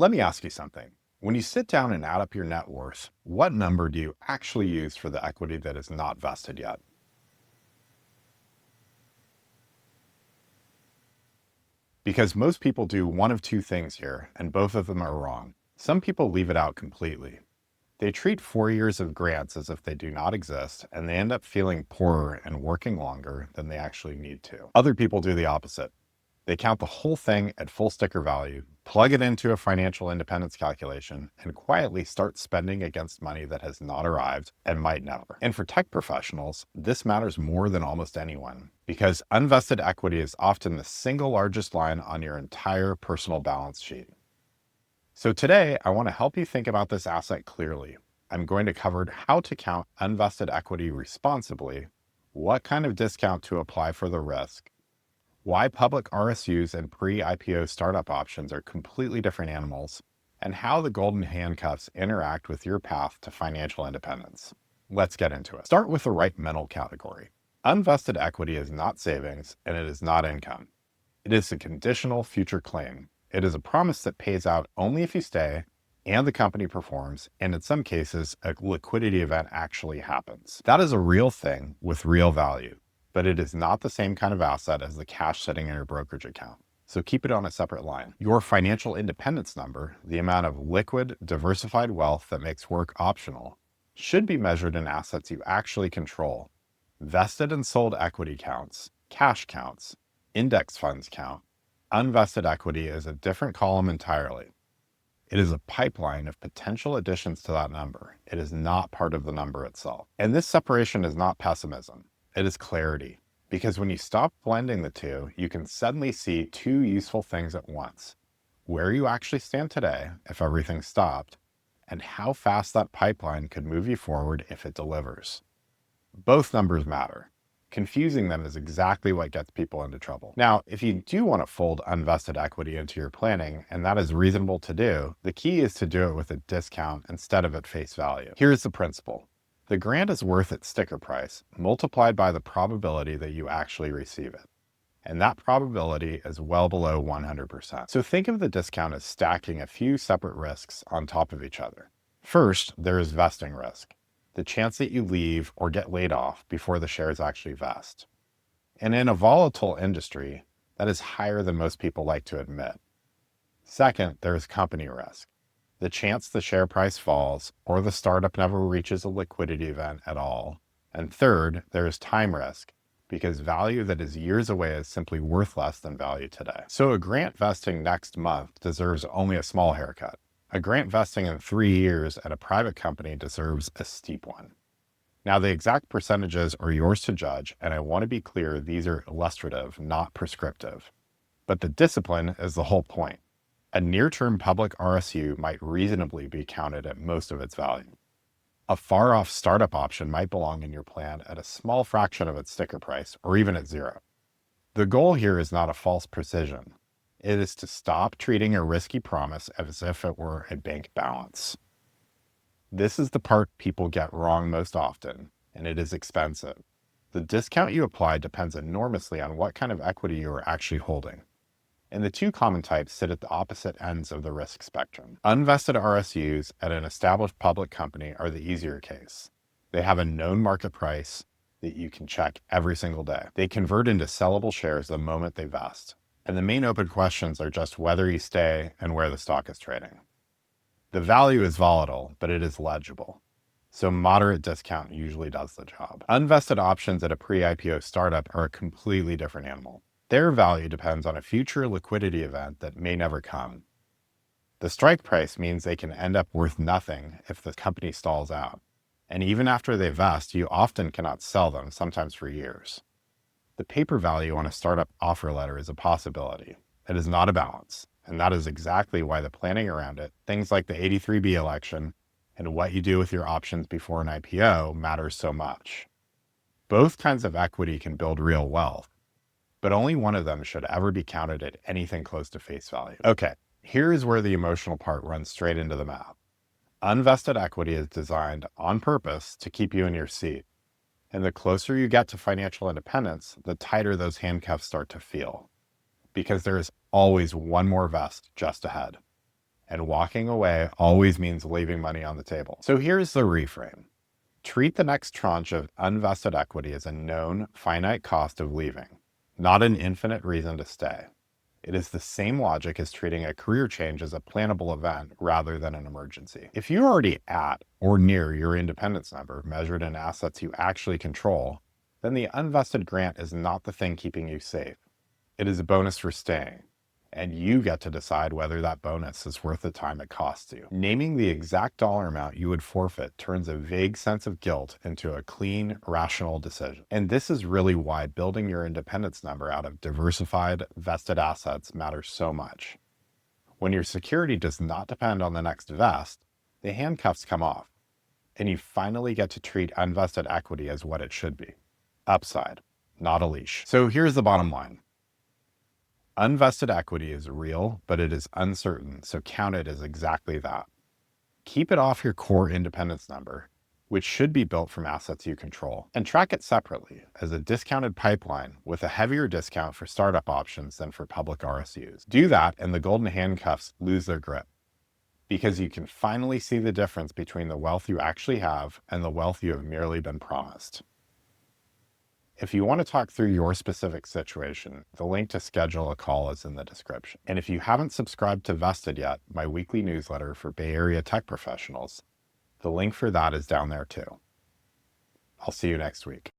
Let me ask you something. When you sit down and add up your net worth, what number do you actually use for the equity that is not vested yet? Because most people do one of two things here, and both of them are wrong. Some people leave it out completely. They treat 4 years of grants as if they do not exist, and they end up feeling poorer and working longer than they actually need to. Other people do the opposite. They count the whole thing at full sticker value, plug it into a financial independence calculation, and quietly start spending against money that has not arrived and might never. And for tech professionals, this matters more than almost anyone, because unvested equity is often the single largest line on your entire personal balance sheet. So today, I want to help you think about this asset clearly. I'm going to cover how to count unvested equity responsibly, what kind of discount to apply for the risk, why public RSUs and pre-IPO startup options are completely different animals, and how the golden handcuffs interact with your path to financial independence. Let's get into it. Start with the right mental category. Unvested equity is not savings, and it is not income. It is a conditional future claim. It is a promise that pays out only if you stay and the company performs, and in some cases, a liquidity event actually happens. That is a real thing with real value, but it is not the same kind of asset as the cash sitting in your brokerage account. So keep it on a separate line. Your financial independence number, the amount of liquid, diversified wealth that makes work optional, should be measured in assets you actually control. Vested and sold equity counts, cash counts, index funds count. Unvested equity is a different column entirely. It is a pipeline of potential additions to that number. It is not part of the number itself. And this separation is not pessimism. It is clarity. Because when you stop blending the two, you can suddenly see two useful things at once. Where you actually stand today, if everything stopped, and how fast that pipeline could move you forward if it delivers. Both numbers matter. Confusing them is exactly what gets people into trouble. Now, if you do want to fold unvested equity into your planning, and that is reasonable to do, the key is to do it with a discount instead of at face value. Here's the principle. The grant is worth its sticker price, multiplied by the probability that you actually receive it. And that probability is well below 100%. So think of the discount as stacking a few separate risks on top of each other. First, there is vesting risk. The chance that you leave or get laid off before the shares actually vest. And in a volatile industry, that is higher than most people like to admit. Second, there is company risk. The chance the share price falls or the startup never reaches a liquidity event at all. And third, there is time risk, because value that is years away is simply worth less than value today. So a grant vesting next month deserves only a small haircut. A grant vesting in 3 years at a private company deserves a steep one. Now, the exact percentages are yours to judge, and I want to be clear, these are illustrative, not prescriptive. But the discipline is the whole point. A near-term public RSU might reasonably be counted at most of its value. A far-off startup option might belong in your plan at a small fraction of its sticker price, or even at zero. The goal here is not a false precision. It is to stop treating a risky promise as if it were a bank balance. This is the part people get wrong most often, and it is expensive. The discount you apply depends enormously on what kind of equity you are actually holding. And the two common types sit at the opposite ends of the risk spectrum. Unvested RSUs at an established public company are the easier case. They have a known market price that you can check every single day. They convert into sellable shares the moment they vest. And the main open questions are just whether you stay and where the stock is trading. The value is volatile, but it is legible. So moderate discount usually does the job. Unvested options at a pre-IPO startup are a completely different animal. Their value depends on a future liquidity event that may never come. The strike price means they can end up worth nothing if the company stalls out. And even after they vest, you often cannot sell them, sometimes for years. The paper value on a startup offer letter is a possibility. It is not a balance. And that is exactly why the planning around it, things like the 83B election and what you do with your options before an IPO, matters so much. Both kinds of equity can build real wealth, but only one of them should ever be counted at anything close to face value. Okay, here is where the emotional part runs straight into the math. Unvested equity is designed on purpose to keep you in your seat. And the closer you get to financial independence, the tighter those handcuffs start to feel. Because there is always one more vest just ahead. And walking away always means leaving money on the table. So here's the reframe. Treat the next tranche of unvested equity as a known, finite cost of leaving, not an infinite reason to stay. It is the same logic as treating a career change as a plannable event rather than an emergency. If you're already at or near your independence number measured in assets you actually control, then the unvested grant is not the thing keeping you safe. It is a bonus for staying, and you get to decide whether that bonus is worth the time it costs you. Naming the exact dollar amount you would forfeit turns a vague sense of guilt into a clean, rational decision. And this is really why building your independence number out of diversified, vested assets matters so much. When your security does not depend on the next vest, the handcuffs come off, and you finally get to treat unvested equity as what it should be: upside, not a leash. So here's the bottom line. Unvested equity is real, but it is uncertain, so count it as exactly that. Keep it off your core independence number, which should be built from assets you control, and track it separately as a discounted pipeline with a heavier discount for startup options than for public RSUs. Do that, and the golden handcuffs lose their grip, because you can finally see the difference between the wealth you actually have and the wealth you have merely been promised. If you want to talk through your specific situation, the link to schedule a call is in the description. And if you haven't subscribed to Vested yet, my weekly newsletter for Bay Area tech professionals, the link for that is down there too. I'll see you next week.